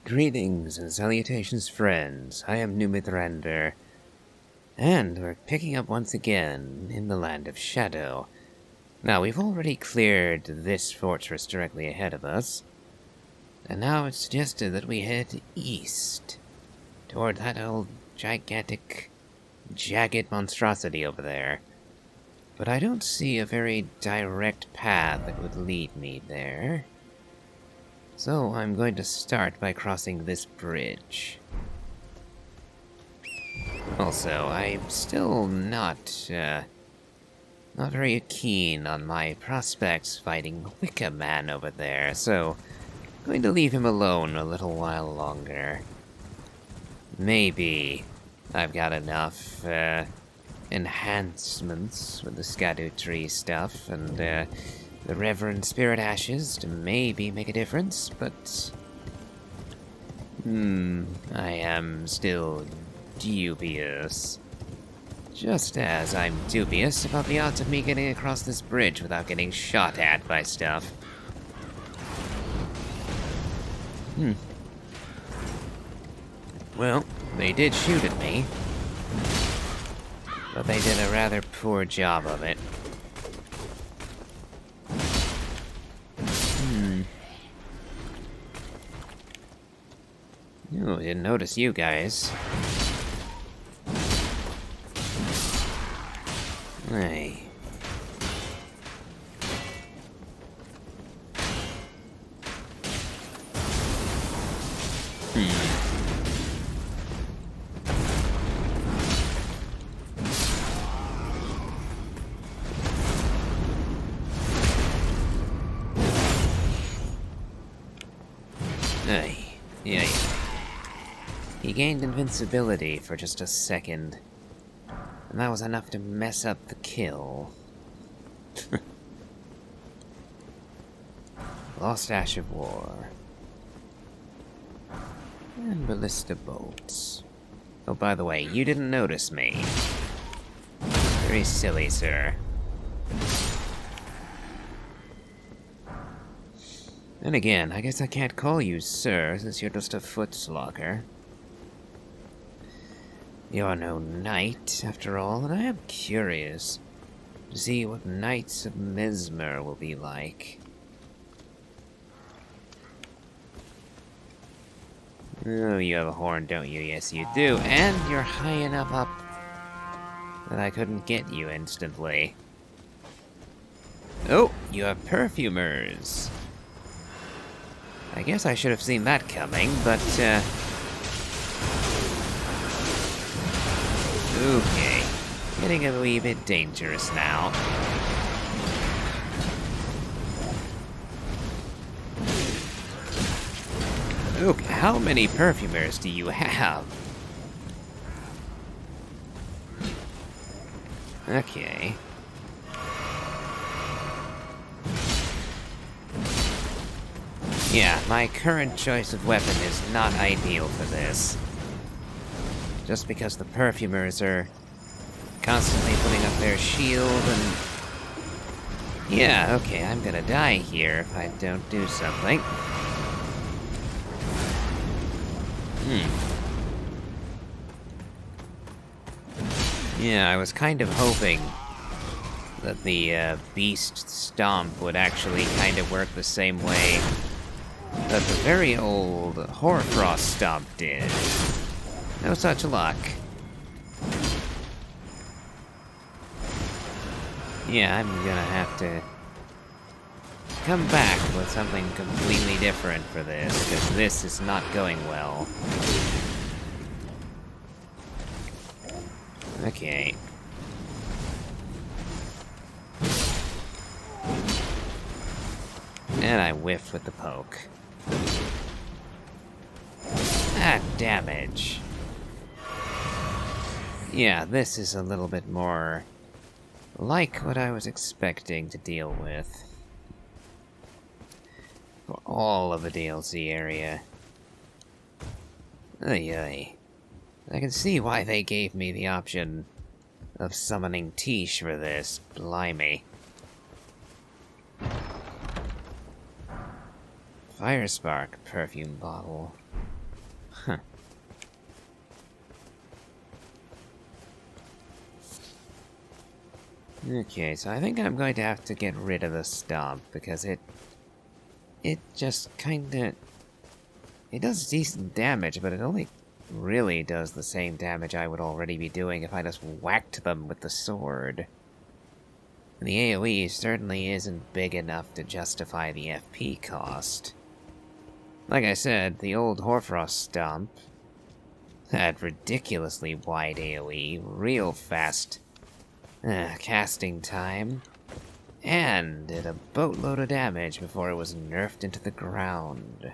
Greetings and salutations, friends. I am Numithrander, and we're picking up once again in the Land of Shadow. Now, we've already cleared this fortress directly ahead of us, and now it's suggested that we head east, toward that old gigantic, jagged monstrosity over there. But I don't see a very direct path that would lead me there. So I'm going to start by crossing this bridge. Also, I'm still not very keen on my prospects fighting Wicca Man over there, so I'm going to leave him alone a little while longer. Maybe I've got enough enhancements with the Erdtree stuff and the Reverend Spirit Ashes to maybe make a difference, but I am still dubious. Just as I'm dubious about the odds of me getting across this bridge without getting shot at by stuff. Well, they did shoot at me, but they did a rather poor job of it. Oh, didn't notice you guys. Hey. Hey. Yeah. He gained invincibility for just a second, and that was enough to mess up the kill. Lost Ash of War. And Ballista Bolts. Oh, by the way, you didn't notice me. Very silly, sir. And again, I guess I can't call you sir, since you're just a footslogger. You're no knight, after all, and I am curious to see what Knights of Mesmer will be like. Oh, you have a horn, don't you? Yes, you do. And you're high enough up that I couldn't get you instantly. Oh, you have perfumers. I guess I should have seen that coming, but, okay. Getting a wee bit dangerous now. Look, how many perfumers do you have? Okay. Yeah, my current choice of weapon is not ideal for this. Just because the perfumers are constantly putting up their shield and... Yeah, okay, I'm gonna die here if I don't do something. Yeah, I was kind of hoping that the Beast Stomp would actually kind of work the same way that the very old Hoarfrost Stomp did. No such luck. Yeah, I'm gonna have to come back with something completely different for this, because this is not going well. Okay. And I whiffed with the poke. That damage. Yeah, this is a little bit more like what I was expecting to deal with for all of the DLC area. Ay. I can see why they gave me the option of summoning Tish for this. Blimey. Firespark perfume bottle. Huh. Okay, so I think I'm going to have to get rid of the stomp, because it just kinda... It does decent damage, but it only really does the same damage I would already be doing if I just whacked them with the sword. And the AoE certainly isn't big enough to justify the FP cost. Like I said, the old Hoarfrost Stomp had ridiculously wide AoE, real fast casting time, and did a boatload of damage before it was nerfed into the ground.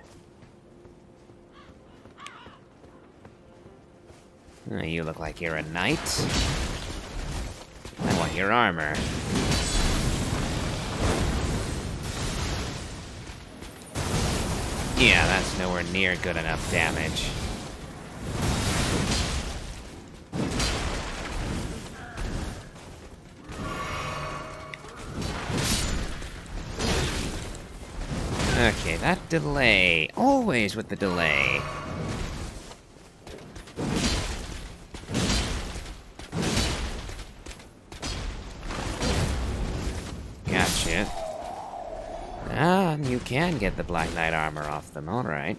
You look like you're a knight. I want your armor. Yeah, that's nowhere near good enough damage. Okay, that delay. Always with the delay. Gotcha. Ah, you can get the Black Knight armor off them, alright.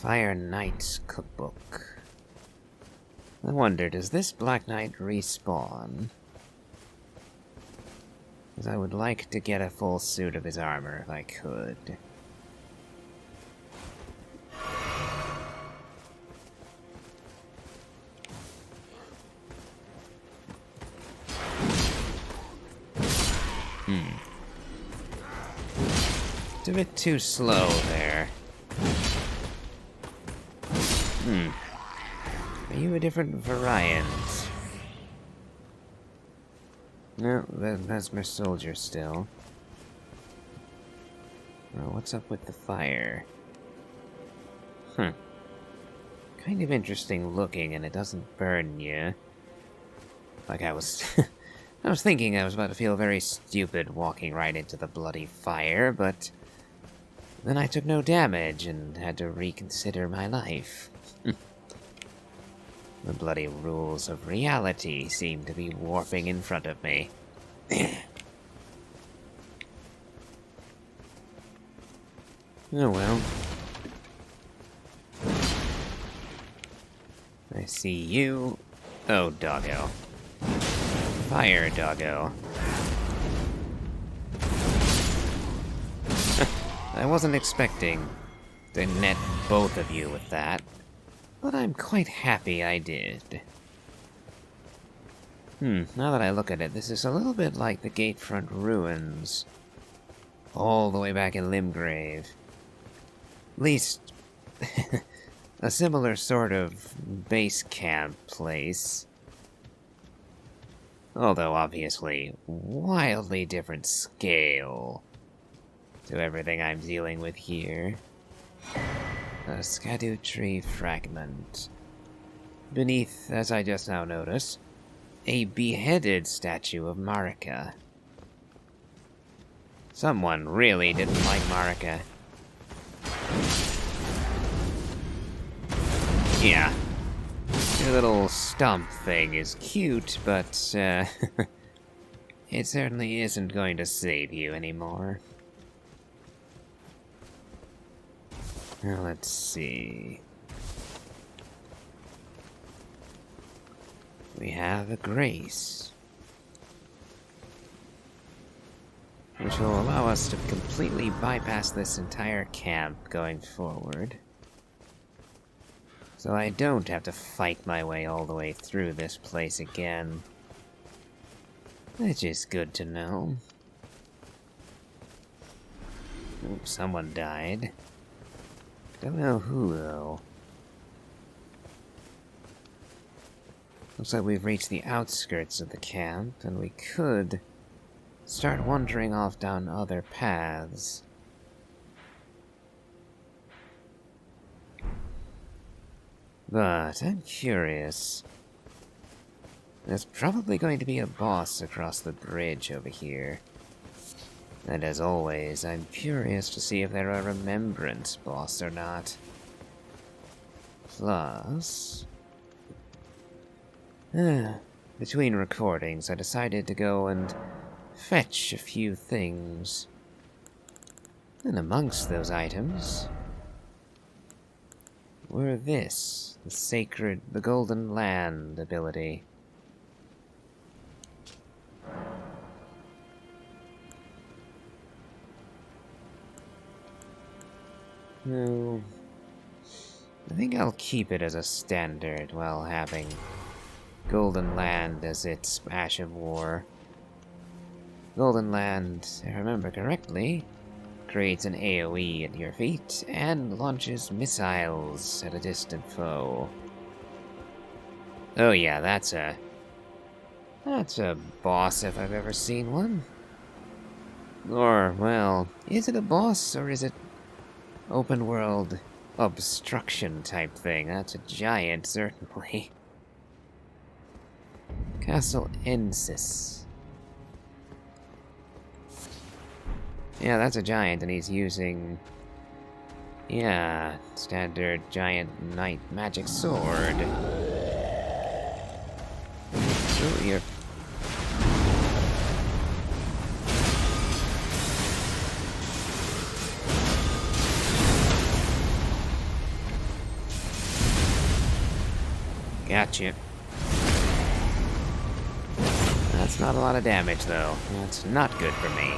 Fire Knight's Cookbook. I wonder, does this Black Knight respawn? Because I would like to get a full suit of his armor if I could. It's a bit too slow there. Are you a different variant? No, that's my soldier still. Well, what's up with the fire? Kind of interesting looking, and it doesn't burn you. Like I was... I was thinking I was about to feel very stupid walking right into the bloody fire, but... then I took no damage and had to reconsider my life. The bloody rules of reality seem to be warping in front of me. Oh well. I see you. Oh, doggo. Fire, doggo. I wasn't expecting to net both of you with that, but I'm quite happy I did. Now that I look at it, this is a little bit like the Gatefront Ruins. All the way back in Limgrave. At least, a similar sort of base camp place. Although, obviously, wildly different scale to everything I'm dealing with here. A Erdtree fragment. Beneath, as I just now noticed, a beheaded statue of Marika. Someone really didn't like Marika. Yeah. Your little stump thing is cute, but, it certainly isn't going to save you anymore. Now, let's see. We have a grace, which will allow us to completely bypass this entire camp going forward. So I don't have to fight my way all the way through this place again. Which is good to know. Oops, someone died. Don't know who, though. Looks like we've reached the outskirts of the camp, and we could start wandering off down other paths. But I'm curious. There's probably going to be a boss across the bridge over here. And as always, I'm curious to see if they're a remembrance boss or not. Plus... between recordings, I decided to go and fetch a few things. And amongst those items were this, the Golden Land ability. No, I think I'll keep it as a standard while having Golden Land as its Ash of War. Golden Land, if I remember correctly, creates an AoE at your feet and launches missiles at a distant foe. Oh yeah, that's a boss if I've ever seen one. Or, well, is it a boss or is it open world obstruction type thing? That's a giant, certainly. Castle Ensis. Yeah, that's a giant, and he's using... yeah, standard giant knight magic sword. So you're... gotcha. That's not a lot of damage, though. That's not good for me.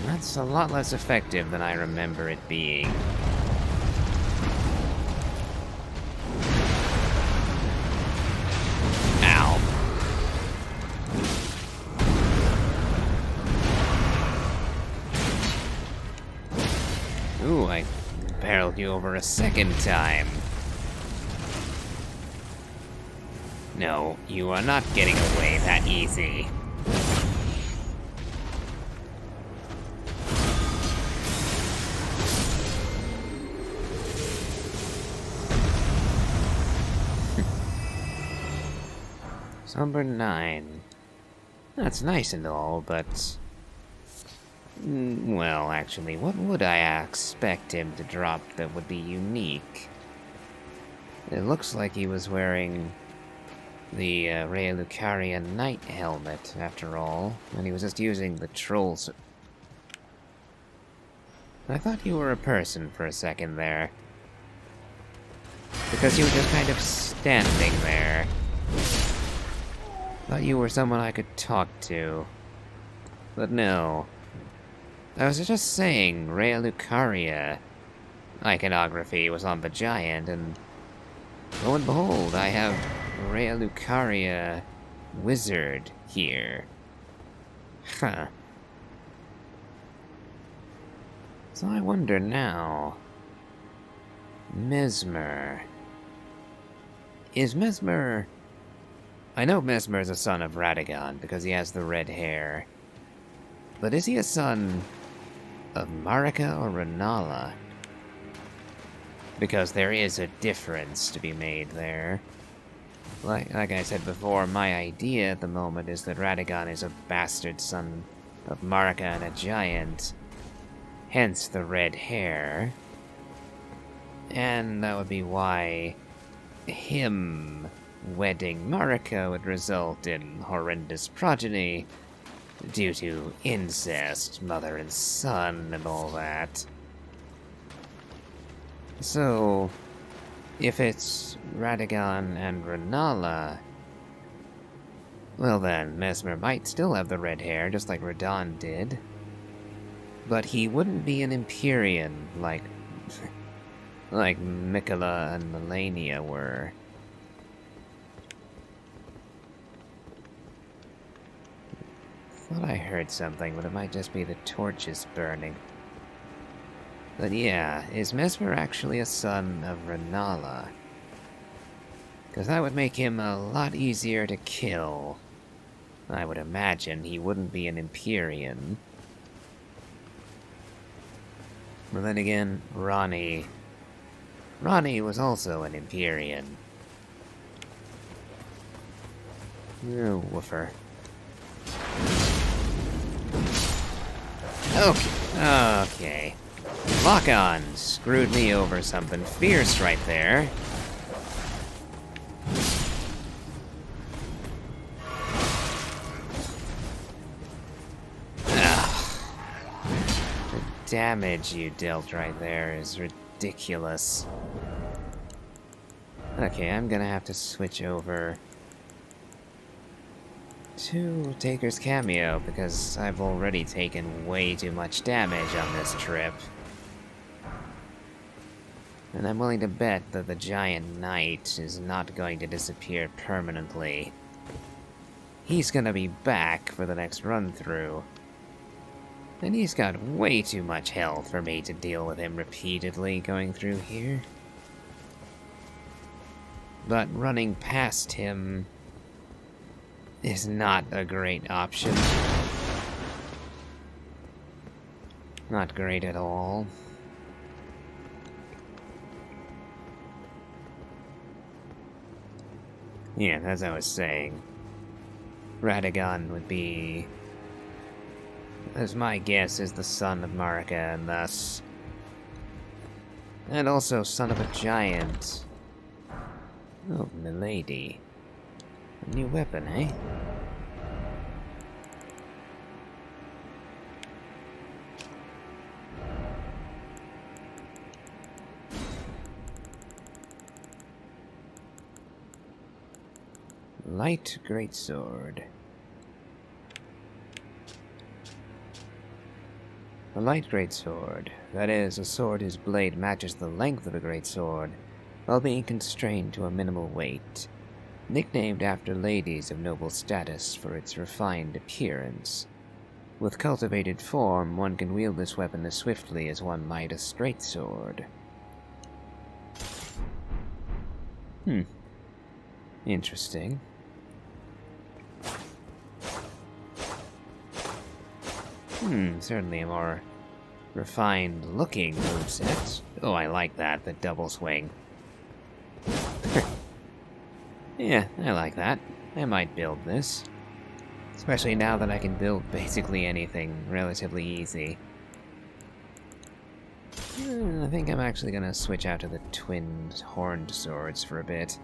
That's a lot less effective than I remember it being. Ow. Ooh, I barreled you over a second time. No, you are not getting away that easy. Number 9. That's nice and all, but... well, actually, what would I expect him to drop that would be unique? It looks like he was wearing the Rhea Lucaria Knight helmet, after all, and he was just using the trolls. I thought you were a person for a second there. Because you were just kind of standing there. Thought you were someone I could talk to. But no. I was just saying, Rhea Lucaria iconography was on the giant, and lo and behold, I have Rhea Lucaria wizard here. Huh. So I wonder now... Mesmer. Is Mesmer... I know Mesmer is a son of Radagon because he has the red hair. But is he a son of Marika or Renala? Because there is a difference to be made there. Like I said before, my idea at the moment is that Radagon is a bastard son of Marika and a giant. Hence the red hair. And that would be why him wedding Marika would result in horrendous progeny due to incest, mother and son, and all that. So, if it's Radagon and Renala, well then, Mesmer might still have the red hair, just like Radon did. But he wouldn't be an Empyrean like Mikola and Melania were. Thought I heard something, but it might just be the torches burning. But yeah, is Mesmer actually a son of Renala? Because that would make him a lot easier to kill. I would imagine he wouldn't be an Empyrean. But then again, Ronnie was also an Empyrean. Oh, woofer. Okay. Lock on. Screwed me over something fierce right there. Damage you dealt right there is ridiculous. Okay, I'm gonna have to switch over to Taker's Cameo because I've already taken way too much damage on this trip. And I'm willing to bet that the Giant Knight is not going to disappear permanently. He's gonna be back for the next run-through. And he's got way too much health for me to deal with him repeatedly going through here. But running past him is not a great option. Not great at all. Yeah, as I was saying, Radagon would be, as my guess, is the son of Marika, and thus... and also son of a giant. Oh, milady. A new weapon, eh? Light greatsword. A light greatsword, that is, a sword whose blade matches the length of a greatsword, while being constrained to a minimal weight. Nicknamed after ladies of noble status for its refined appearance. With cultivated form, one can wield this weapon as swiftly as one might a straight sword. Interesting. Certainly a more refined-looking moveset. Oh, I like that, the double swing. Yeah, I like that. I might build this. Especially now that I can build basically anything relatively easy. I think I'm actually gonna switch out to the twin horned swords for a bit.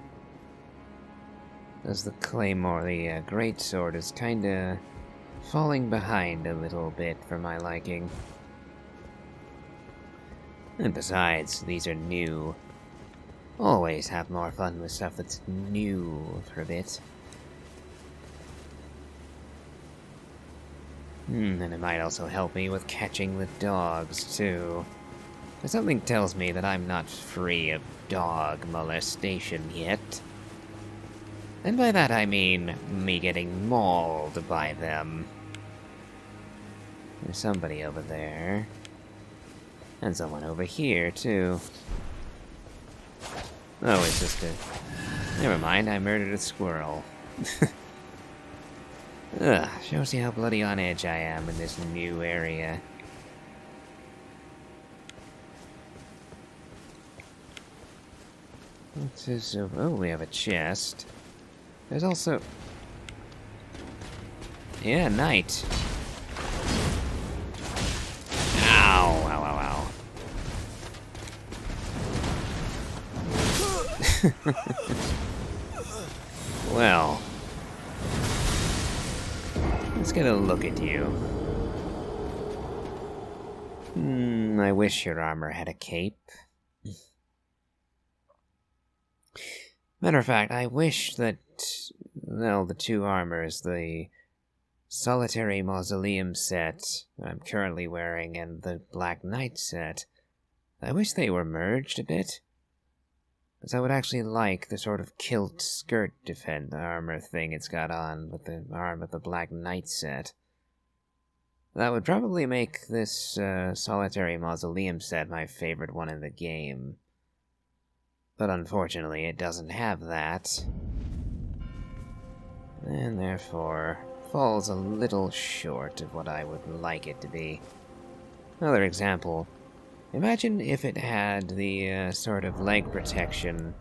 As the claymore, the greatsword is kinda falling behind a little bit for my liking. And besides, these are new. Always have more fun with stuff that's new for a bit. And it might also help me with catching the dogs, too. But something tells me that I'm not free of dog molestation yet. And by that I mean me getting mauled by them. There's somebody over there. And someone over here, too. Oh, it's just a... Never mind, I murdered a squirrel. Ugh, shows you how bloody on edge I am in this new area. What's this over? Oh, we have a chest. There's also... Yeah, knight. Ow, ow, ow, ow. Well, let's get a look at you. I wish your armor had a cape. Matter of fact, I wish that, well, the two armors, the Solitary Mausoleum set that I'm currently wearing and the Black Knight set, I wish they were merged a bit. Because I would actually like the sort of kilt skirt defend armor thing it's got on with the arm of the Black Knight set. That would probably make this Solitary Mausoleum set my favorite one in the game. But unfortunately, it doesn't have that. And therefore, falls a little short of what I would like it to be. Another example, Imagine if it had the sort of leg protection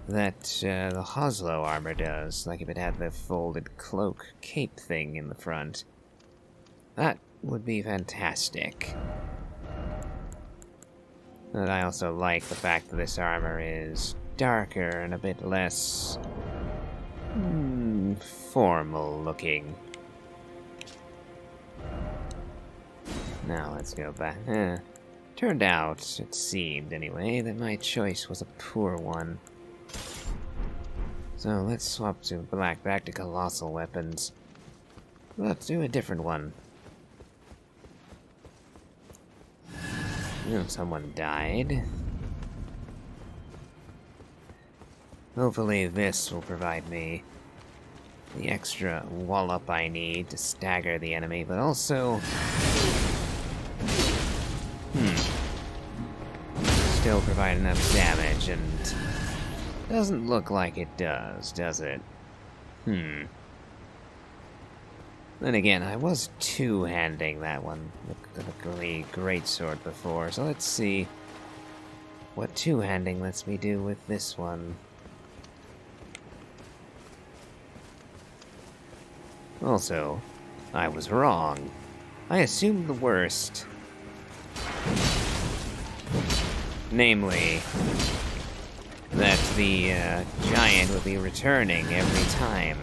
that the Hoslow armor does, like if it had the folded cloak cape thing in the front. That would be fantastic. But I also like the fact that this armor is darker and a bit less formal looking. Now let's go back. Turned out, it seemed anyway, that my choice was a poor one. So let's swap to black back to colossal weapons. Let's do a different one. Oh, someone died. Hopefully this will provide me the extra wallop I need to stagger the enemy, but also... still provide enough damage, and doesn't look like it does it? Then again, I was two-handing that one with the greatsword before, so let's see what two-handing lets me do with this one. Also, I was wrong. I assumed the worst. Namely, that the giant would be returning every time.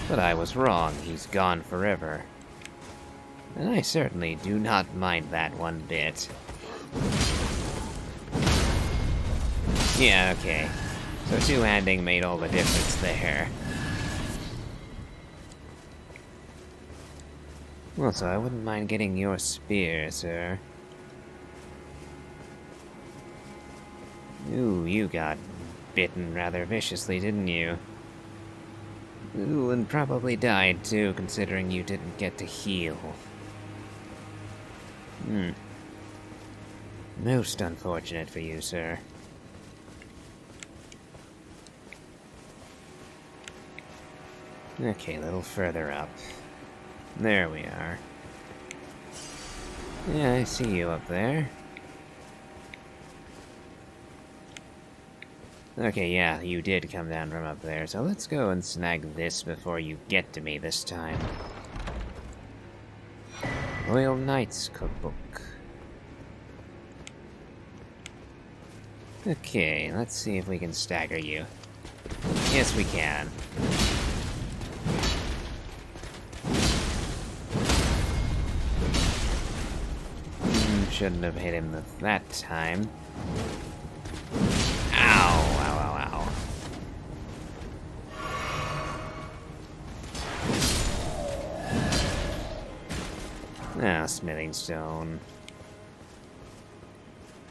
But I was wrong, he's gone forever. And I certainly do not mind that one bit. Yeah, okay. So two-handing made all the difference there. Also, I wouldn't mind getting your spear, sir. Ooh, you got bitten rather viciously, didn't you? Ooh, and probably died too, considering you didn't get to heal. Most unfortunate for you, sir. Okay, a little further up. There we are. Yeah, I see you up there. Okay, yeah, you did come down from up there, so let's go and snag this before you get to me this time. Royal Knight's Cookbook. Okay, let's see if we can stagger you. Yes, we can. Shouldn't have hit him that time. Ow, ow, ow, ow. Ah, smithing stone.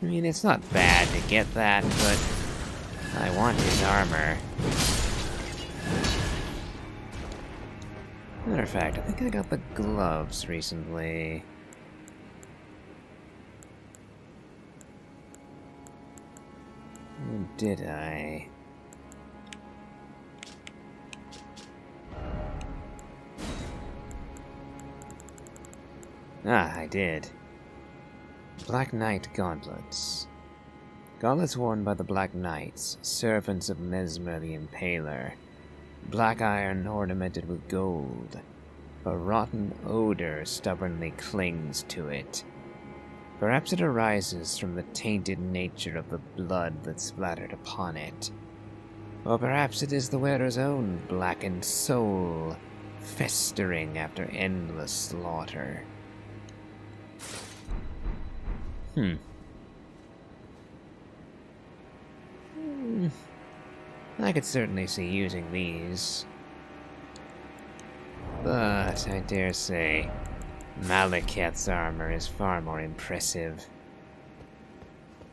I mean, it's not bad to get that, but I want his armor. Matter of fact, I think I got the gloves recently. Or did I? Ah, I did. Black Knight Gauntlets. Gauntlets worn by the Black Knights, servants of Mesmer the Impaler. Black iron ornamented with gold. A rotten odor stubbornly clings to it. Perhaps it arises from the tainted nature of the blood that splattered upon it. Or perhaps it is the wearer's own blackened soul, festering after endless slaughter. I could certainly see using these. But I dare say, Malekith's armor is far more impressive.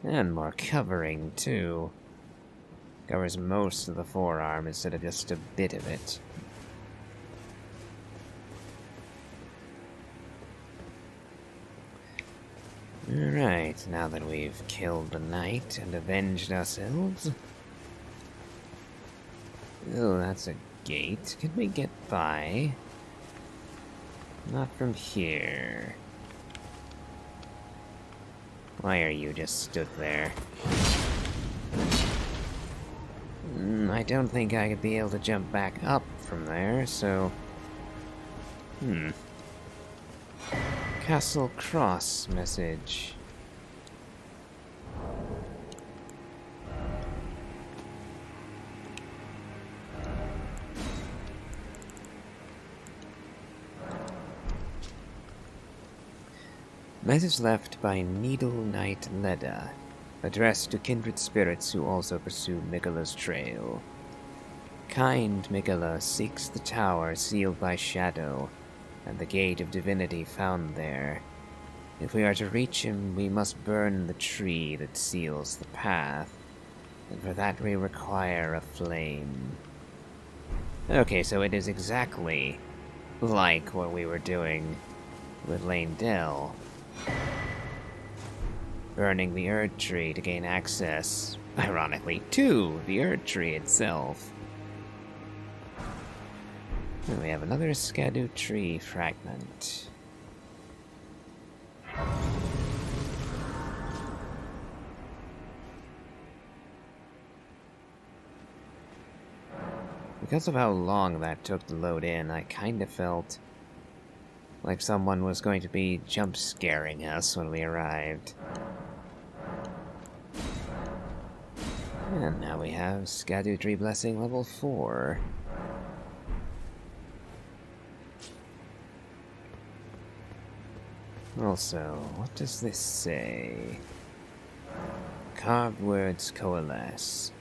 And more covering, too. Covers most of the forearm instead of just a bit of it. Alright, now that we've killed the knight and avenged ourselves... Oh, that's a gate. Can we get by? Not from here. Why are you just stood there? I don't think I could be able to jump back up from there, so... Castle Cross message. Message left by Needle Knight Leda, addressed to kindred spirits who also pursue Migala's trail. Kind Migala seeks the tower sealed by shadow, and the gate of divinity found there. If we are to reach him, we must burn the tree that seals the path, and for that we require a flame. Okay, so it is exactly like what we were doing with Lane Dell. Burning the Erdtree to gain access, ironically, to the Erdtree itself. And we have another Skadu tree fragment. Because of how long that took to load in, I kind of felt like someone was going to be jump-scaring us when we arrived. And now we have Skadu Tree Blessing level 4. Also, what does this say? Carved words coalesce.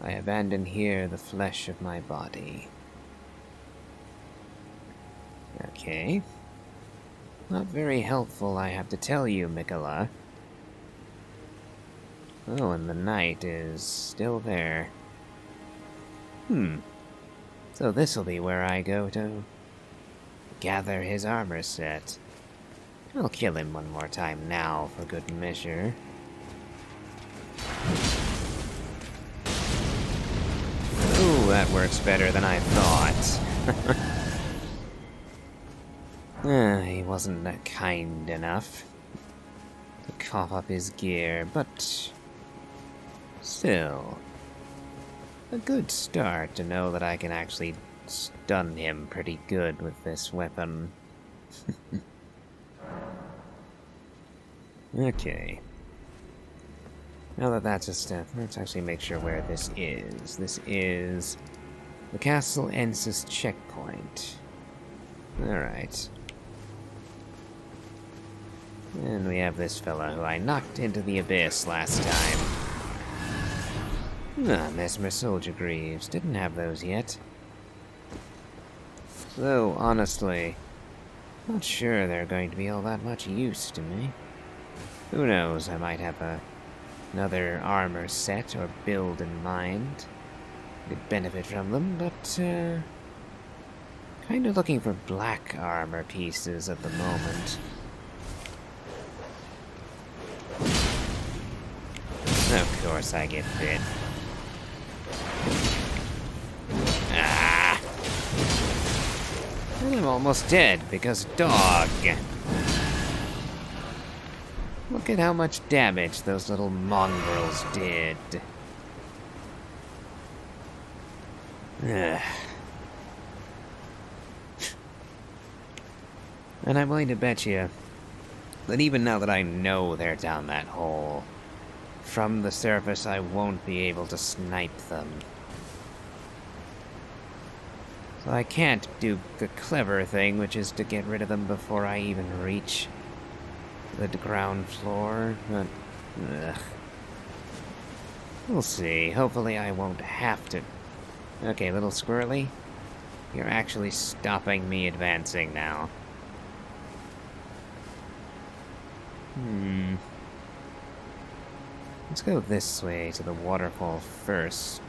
I abandon here the flesh of my body. Okay. Not very helpful, I have to tell you, Migala. Oh, and the knight is still there. So this'll be where I go to gather his armor set. I'll kill him one more time now, for good measure. Ooh, that works better than I thought. He wasn't kind enough to cough up his gear, but still, a good start to know that I can actually stun him pretty good with this weapon. Okay. Now that that's a step, let's actually make sure where this is. This is the Castle Ensis checkpoint. Alright. And we have this fella who I knocked into the abyss last time. Mesmer Soldier Greaves. Didn't have those yet. Though, honestly, not sure they're going to be all that much use to me. Who knows, I might have another armor set or build in mind. Could benefit from them, but kind of looking for black armor pieces at the moment. Of course I get bit. Ah! And I'm almost dead because dog. Look at how much damage those little mongrels did. Ugh. And I'm willing to bet you that even now that I know they're down that hole, from the surface I won't be able to snipe them. So I can't do the clever thing, which is to get rid of them before I even reach the ground floor, but ugh. We'll see. Hopefully I won't have to. Okay, little squirrely, you're actually stopping me advancing now. Let's go this way to the waterfall first.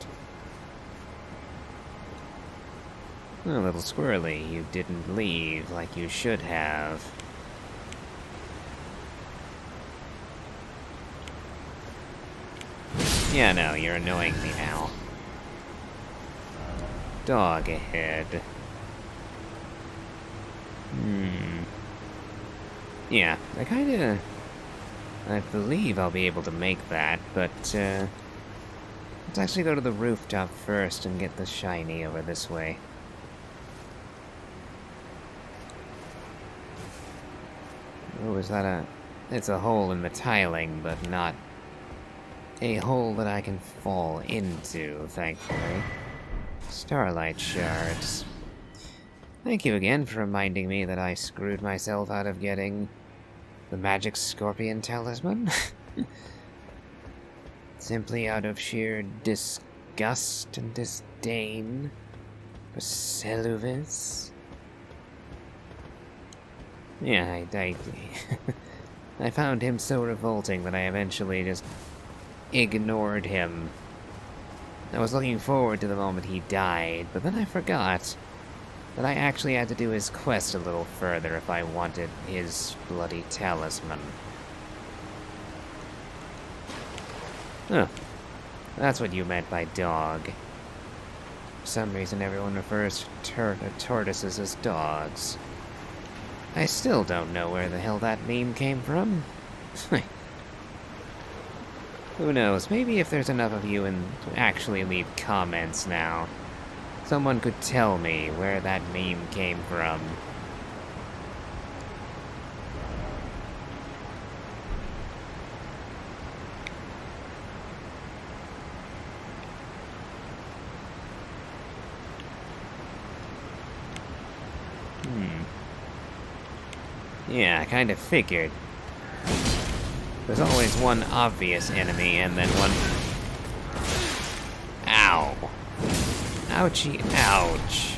Oh, little squirrely, you didn't leave like you should have. Yeah, no, you're annoying me now. Dog ahead. Yeah, I kinda I believe I'll be able to make that, but, let's actually go to the rooftop first and get the shiny over this way. Oh, is that a... It's a hole in the tiling, but not a hole that I can fall into, thankfully. Starlight shards. Thank you again for reminding me that I screwed myself out of getting the magic scorpion talisman. Simply out of sheer disgust and disdain for Seluvis. Yeah, I found him so revolting that I eventually just ignored him. I was looking forward to the moment he died, but then I forgot that I actually had to do his quest a little further if I wanted his bloody talisman. Oh, that's what you meant by dog. For some reason everyone refers to tortoises as dogs. I still don't know where the hell that meme came from. Who knows, maybe if there's enough of you to actually leave comments now, someone could tell me where that meme came from. Yeah, I kind of figured. There's always one obvious enemy and then one... Ow. Ouchie, ouch.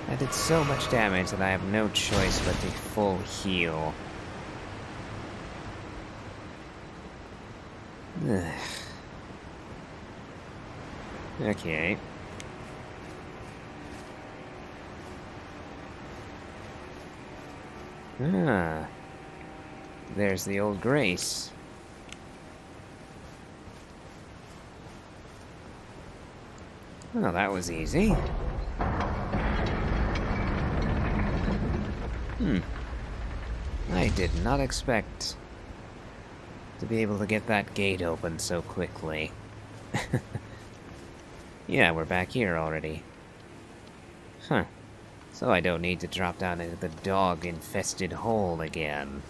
I did so much damage that I have no choice but to full heal. Ugh. Okay. Ah. There's the old Grace. Well, that was easy. I did not expect to be able to get that gate open so quickly. Yeah, we're back here already. Huh. So I don't need to drop down into the dog-infested hole again.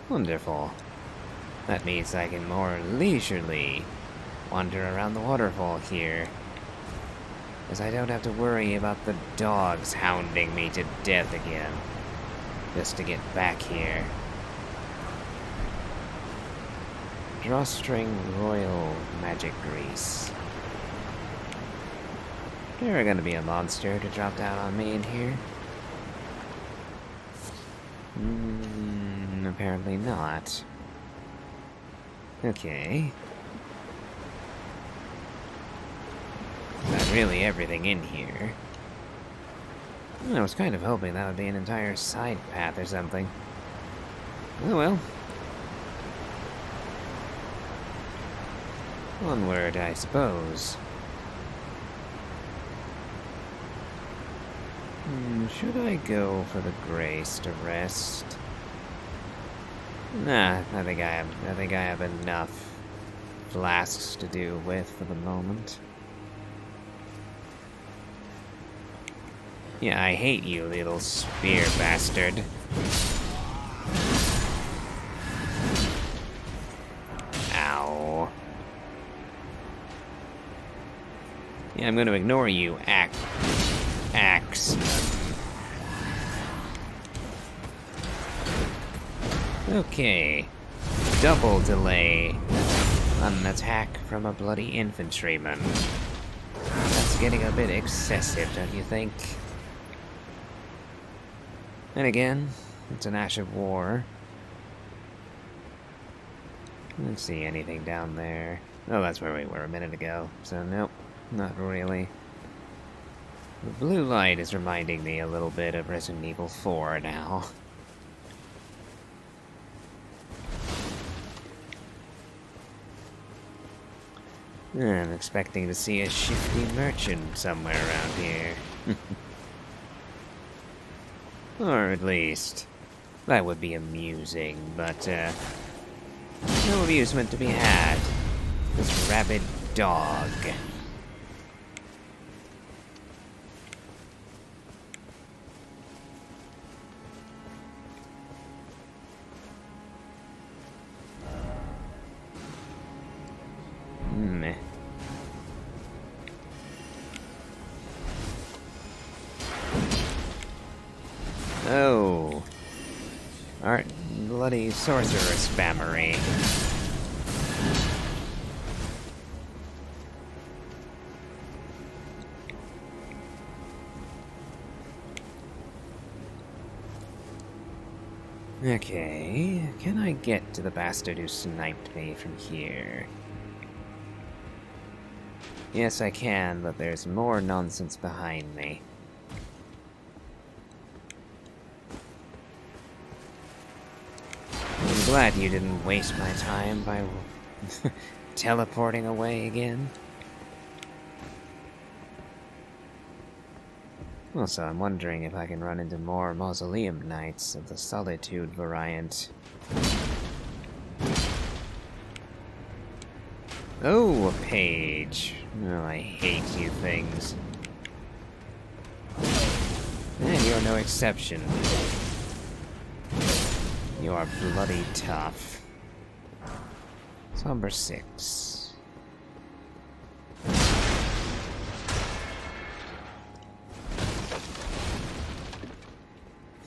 Wonderful. That means I can more leisurely wander around the waterfall here, as I don't have to worry about the dogs hounding me to death again, just to get back here. Drawstring Royal Magic Grease. There gonna be a monster to drop down on me in here? Apparently not. Okay. Not really everything in here. I was kind of hoping that would be an entire side path or something. Oh well. Onward, I suppose. Should I go for the Grace to rest? Nah, I think I have enough flasks to do with for the moment. Yeah, I hate you, little spear bastard. Ow. Yeah, I'm gonna ignore you, Axeman. Okay. Double delay on an attack from a bloody infantryman. That's getting a bit excessive, don't you think? And again, it's an Ash of War. I don't see anything down there. Oh, that's where we were a minute ago. So, nope, not really. The blue light is reminding me a little bit of Resident Evil 4 now. I'm expecting to see a shifty merchant somewhere around here. Or at least, that would be amusing, but, no amusement to be had. This rabid dog. Oh. Art bloody sorcerer spammery. Okay, can I get to the bastard who sniped me from here? Yes, I can, but there's more nonsense behind me. I'm glad you didn't waste my time by teleporting away again. Also, I'm wondering if I can run into more Mausoleum Knights of the Solitude variant. Oh, a page. Oh, I hate you things. And you're no exception. You are bloody tough. Number 6.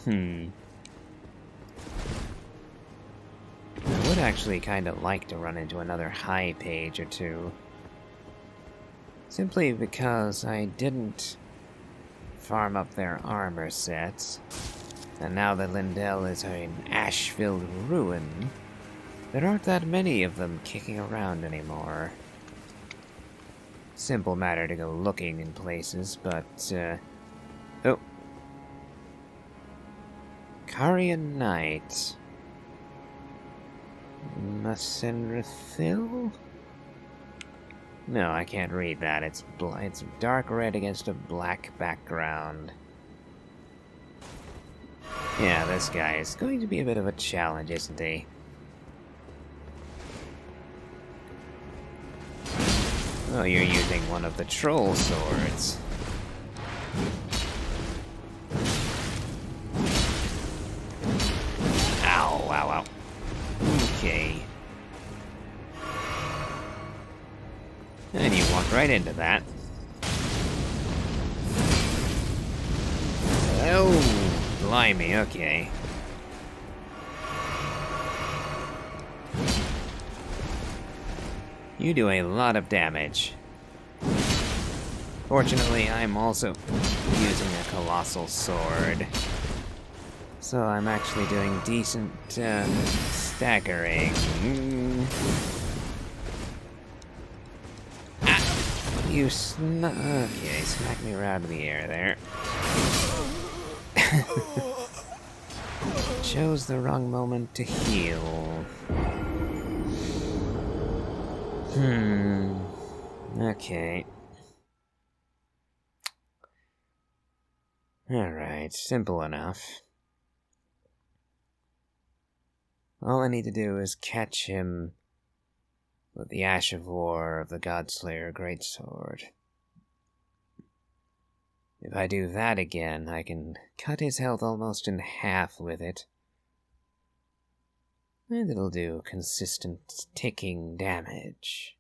I would actually kind of like to run into another high page or two. Simply because I didn't farm up their armor sets. And now that Lindell is an ash-filled ruin, there aren't that many of them kicking around anymore. Simple matter to go looking in places, but, oh. Carian Knight. Masenrithil? No, I can't read that. It's dark red against a black background. Yeah, this guy is going to be a bit of a challenge, isn't he? Oh, you're using one of the troll swords. Ow, ow, ow. Okay. And you walk right into that. Oh, blimey, okay. You do a lot of damage. Fortunately, I'm also using a colossal sword. So I'm actually doing decent, staggering. Ah! You okay, smack me right out of the air there. Chose the wrong moment to heal. Okay. Alright, simple enough. All I need to do is catch him with the Ash of War of the Godslayer Greatsword. If I do that again, I can cut his health almost in half with it. And it'll do consistent ticking damage.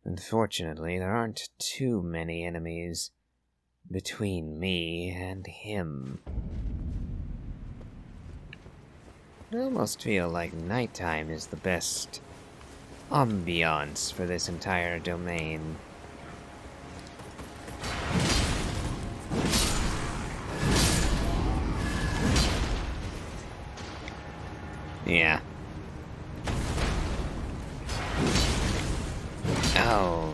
Unfortunately, there aren't too many enemies between me and him. I almost feel like nighttime is the best ambiance for this entire domain. Yeah. Oh.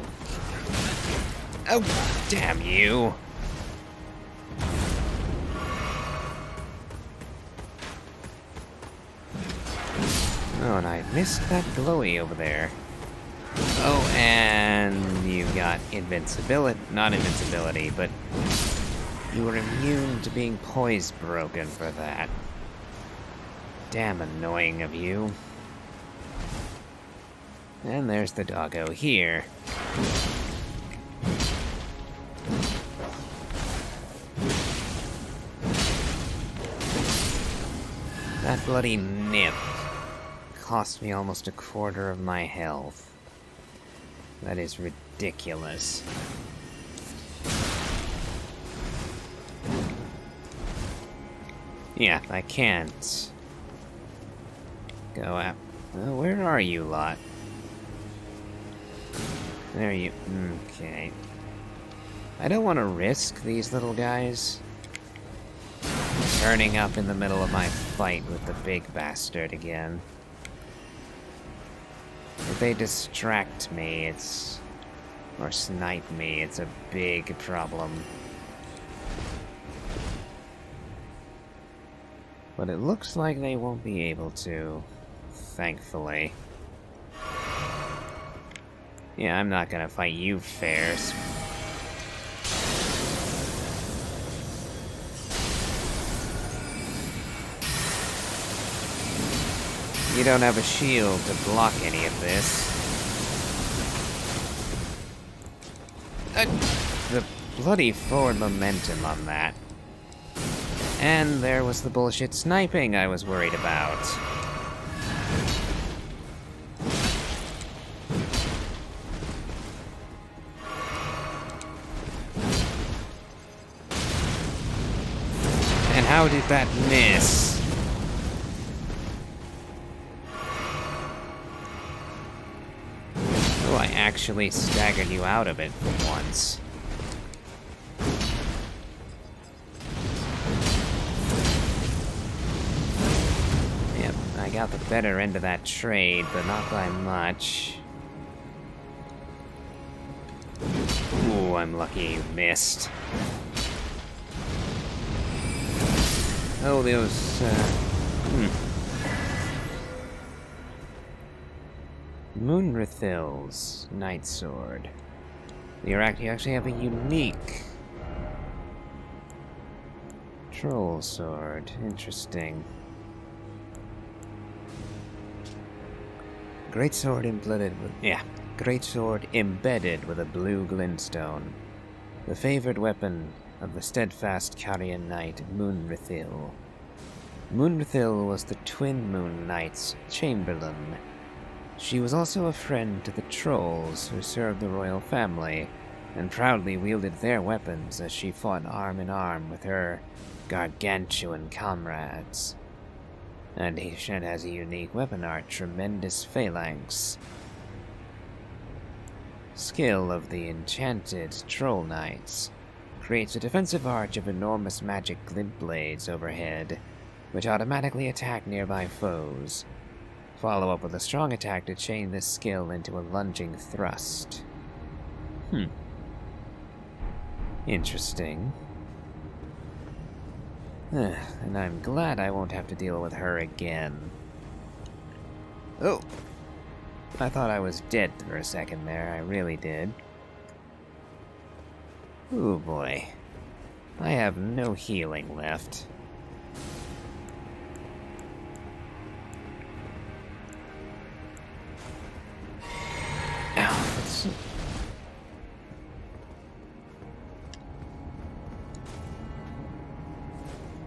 Oh, damn you. Oh, and I missed that glowy over there. Oh, and you got invincibility. Not invincibility, but You were immune to being poise broken for that. Damn annoying of you. And there's the doggo here. That bloody nip cost me almost a quarter of my health. That is ridiculous. Yeah, I can't go out. Where are you lot? There you... Okay. I don't want to risk these little guys turning up in the middle of my fight with the big bastard again. If they distract me, or snipe me, it's a big problem. But it looks like they won't be able to, thankfully. Yeah, I'm not gonna fight you, fairs. You don't have a shield to block any of this. The bloody forward momentum on that. And there was the bullshit sniping I was worried about. And how did that miss? Oh, I actually staggered you out of it for once. Yep, I got the better end of that trade, but not by much. Ooh, I'm lucky you missed. Oh, those, Moonrithil's Night Sword. You actually have a unique Troll Sword. Interesting. Greatsword embedded with a blue glintstone. The favored weapon of the steadfast Carian knight Moonrithil. Moonrithil was the twin Moon Knight's chamberlain. She was also a friend to the trolls who served the royal family, and proudly wielded their weapons as she fought arm in arm with her gargantuan comrades. And he has a unique weapon art, Tremendous Phalanx. Skill of the enchanted troll knights creates a defensive arch of enormous magic glint blades overhead, which automatically attack nearby foes. Follow up with a strong attack to chain this skill into a lunging thrust. Interesting. And I'm glad I won't have to deal with her again. Oh! I thought I was dead for a second there, I really did. Ooh boy. I have no healing left.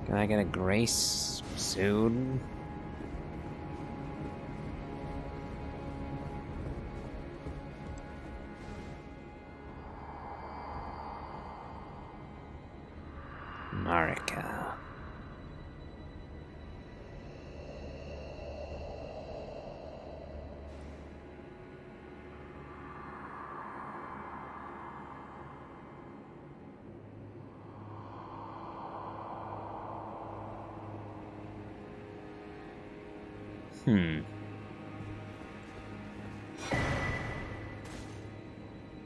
Can I get a grace soon? Marika.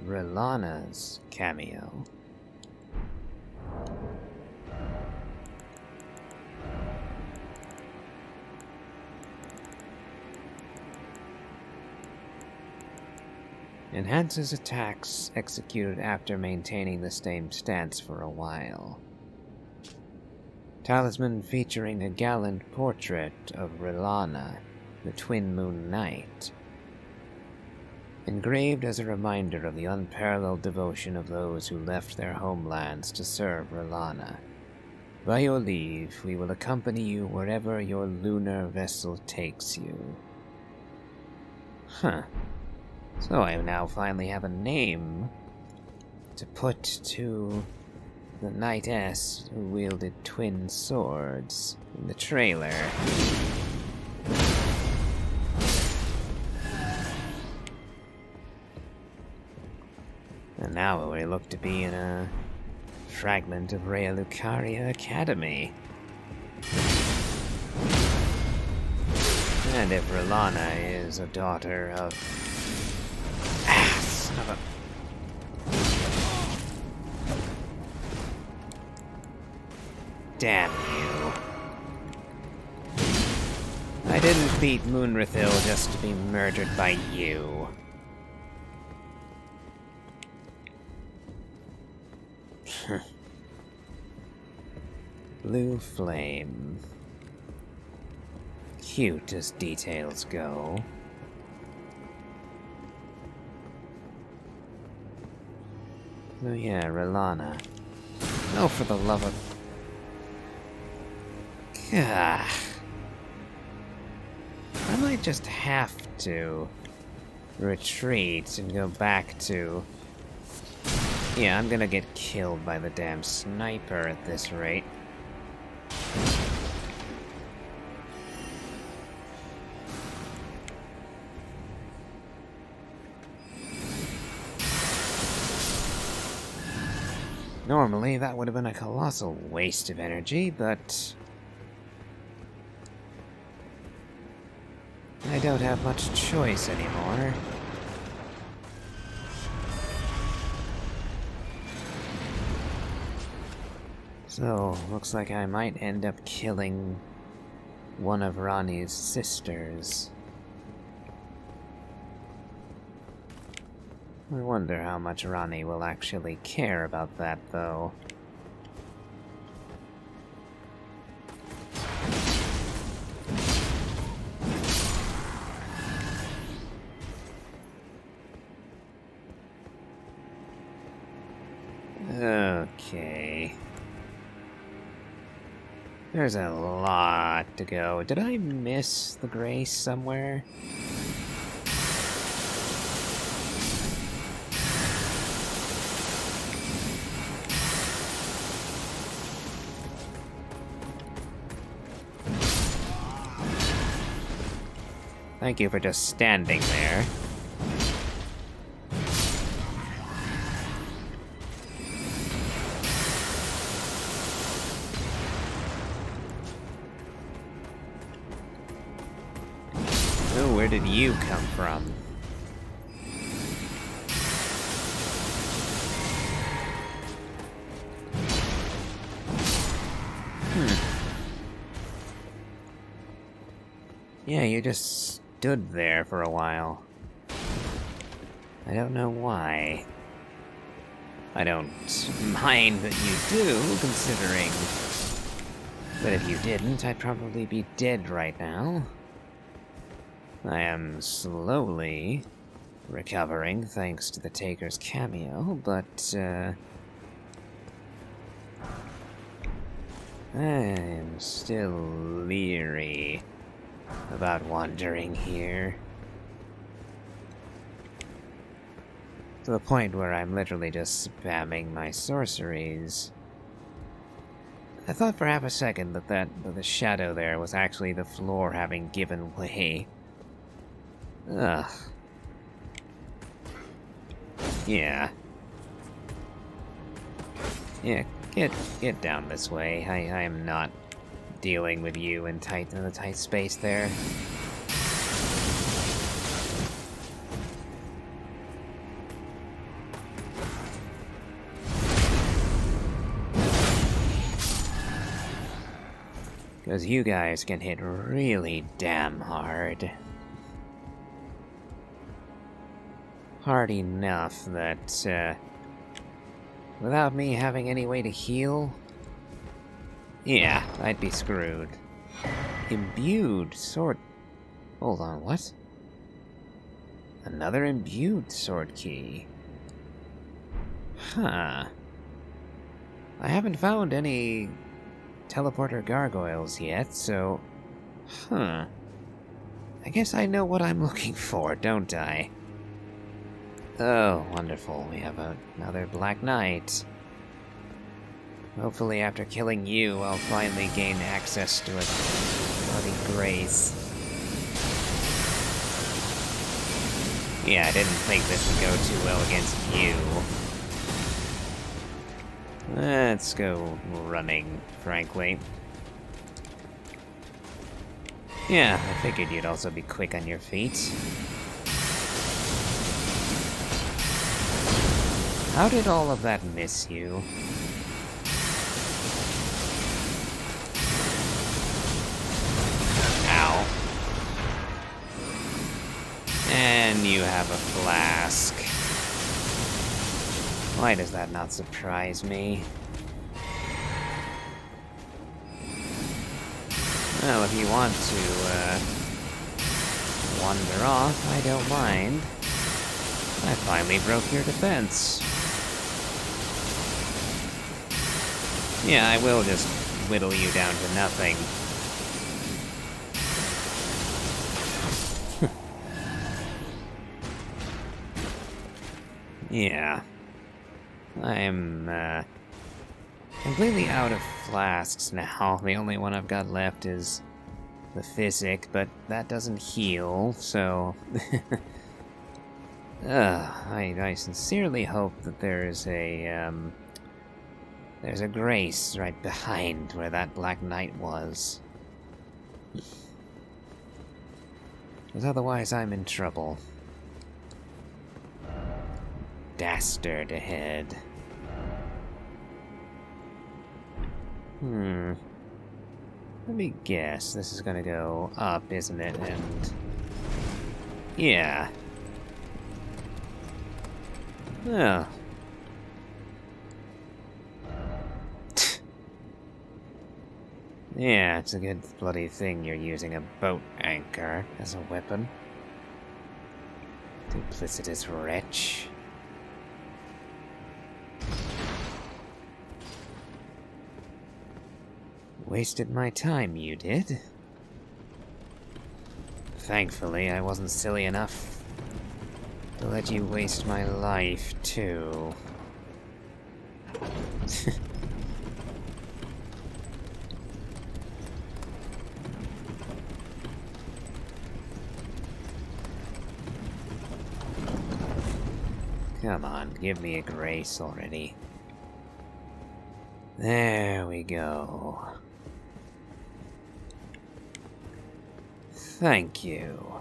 Relana's cameo. Enhances attacks executed after maintaining the same stance for a while. Talisman featuring a gallant portrait of Rilana, the Twin Moon Knight. Engraved as a reminder of the unparalleled devotion of those who left their homelands to serve Rilana. By your leave, we will accompany you wherever your lunar vessel takes you. Huh. So I now finally have a name to put to the knightess who wielded twin swords in the trailer. And now we look to be in a fragment of Rea Lucaria Academy. And if Rilana is a daughter of... son of a... Damn you. I didn't beat Moonrathil just to be murdered by you. Blue flame. Cute as details go. Oh yeah, Rilana. Oh, for the love of... Gah. I might just have to retreat and go back to... Yeah, I'm gonna get killed by the damn sniper at this rate. Normally, that would have been a colossal waste of energy, but... I don't have much choice anymore. So, looks like I might end up killing one of Rani's sisters. I wonder how much Rani will actually care about that, though. Okay. There's a lot to go. Did I miss the grace somewhere? Thank you for just standing there. Oh, where did you come from? Yeah, you just stood there for a while. I don't know why. I don't mind that you do, considering... But if you didn't, I'd probably be dead right now. I am slowly recovering thanks to the Taker's cameo, but, I am still leery about wandering here. To the point where I'm literally just spamming my sorceries. I thought for half a second that the shadow there was actually the floor having given way. Ugh. Yeah. Yeah, get down this way. I am not dealing with you in the tight space there. Because you guys can hit really damn hard. Hard enough that, without me having any way to heal, Yeah, I'd be screwed. Imbued sword... Hold on, what? Another imbued sword key. Huh. I haven't found any teleporter gargoyles yet, so... Huh. I guess I know what I'm looking for, don't I? Oh, wonderful. We have another Black Knight. Hopefully after killing you, I'll finally gain access to a bloody grace. Yeah, I didn't think this would go too well against you. Let's go running, frankly. Yeah, I figured you'd also be quick on your feet. How did all of that miss you? Ow. And you have a flask. Why does that not surprise me? Well, if you want to, wander off, I don't mind. I finally broke your defense. Yeah, I will just whittle you down to nothing. Yeah. I'm, completely out of flasks now. The only one I've got left is the physic, but that doesn't heal, so... I sincerely hope that there's a grace right behind where that Black Knight was. Because otherwise I'm in trouble. Dastard ahead. Let me guess. This is gonna go up, isn't it? And... yeah. Oh. Yeah, it's a good bloody thing you're using a boat anchor as a weapon. Duplicitous wretch. Wasted my time, you did. Thankfully, I wasn't silly enough to let you waste my life, too. Come on, give me a grace already. There we go. Thank you.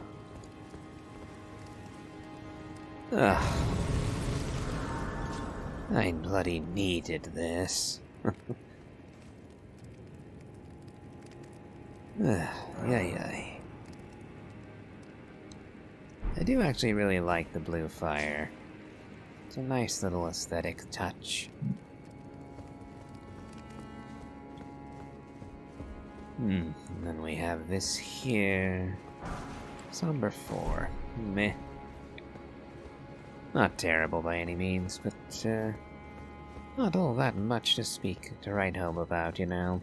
Ugh. I bloody needed this. Yay. I do actually really like the blue fire. It's a nice little aesthetic touch. And then we have this here. Somber 4. Meh. Not terrible by any means, but, not all that much to write home about, you know.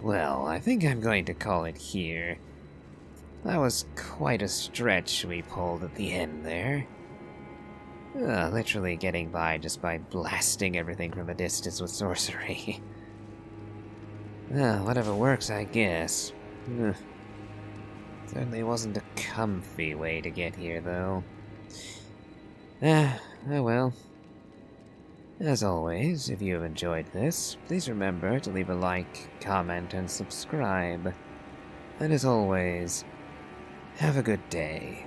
Well, I think I'm going to call it here. That was quite a stretch we pulled at the end there. Literally getting by just by blasting everything from a distance with sorcery. Whatever works, I guess. Certainly wasn't a comfy way to get here, though. Oh well. As always, if you have enjoyed this, please remember to leave a like, comment, and subscribe. And as always, have a good day.